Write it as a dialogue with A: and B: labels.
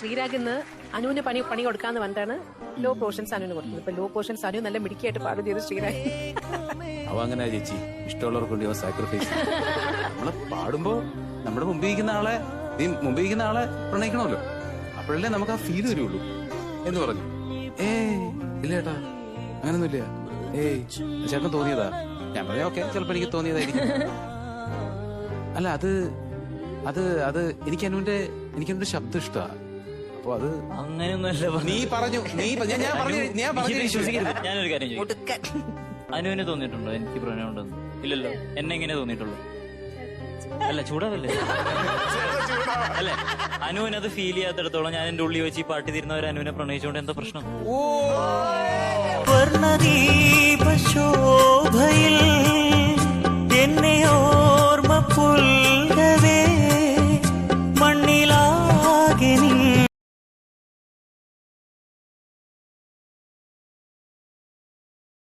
A: ശ്രീരാഗിന്ന് അനുവിന് പണി കൊടുക്കാന്ന് പറഞ്ഞിട്ടാണ് ലോ പോർഷൻസ് അനുവിന് കൊടുക്കുന്നത്. ഇപ്പൊ ലോ പോർഷൻസ് അനു നല്ല മിടുക്കിയായിട്ട് പാടും ചെയ്ത് ശ്രീരാഗ്.
B: അവ അങ്ങനെ ചേച്ചി ഇഷ്ടമുള്ളവർക്ക് വേണ്ടി അവ സാക്രിഫൈസ്. നമ്മള് പാടുമ്പോ നമ്മുടെ മുമ്പിരിക്കുന്ന ആളെ പ്രണയിക്കണമല്ലോ, അപ്പോഴല്ലേ നമുക്ക് ആ ഫീൽ വരുള്ളൂ എന്ന് പറഞ്ഞു. ഇല്ല ചേട്ടാ അങ്ങനൊന്നുമില്ല, ചേട്ടൻ തോന്നിയതാ. ഞാൻ പറഞ്ഞ ഓക്കെ, ചിലപ്പോ എനിക്ക് തോന്നിയതായിരിക്കും. അല്ല അത് എനിക്ക് അനുവിന്റെ ശബ്ദം ഇഷ്ടമാ. അപ്പൊ അത്
C: അങ്ങനെയൊന്നുമല്ല.
B: നീ പറഞ്ഞു
C: ഞാനൊരു കാര്യം ചോദിക്കും, അനുവിന് തോന്നിയിട്ടുണ്ടോ എനിക്ക് പ്രണയം ഉണ്ടെന്ന്? ഇല്ലല്ലോ. എന്നെ എങ്ങനെ തോന്നിയിട്ടുള്ളൂ? അല്ല ചൂടാവല്ലേ അല്ലെ? അനുവിനത് ഫീൽ ചെയ്യാത്തിടത്തോളം ഞാൻ എന്റെ ഉള്ളിൽ വെച്ച് ഈ പാട്ടി തീരുന്നവർ അനുവിനെ പ്രണയിച്ചുകൊണ്ട് എന്താ പ്രശ്നം?
D: ശോഭയിൽ എന്നെ ഓർമ്മ പുൽകവേ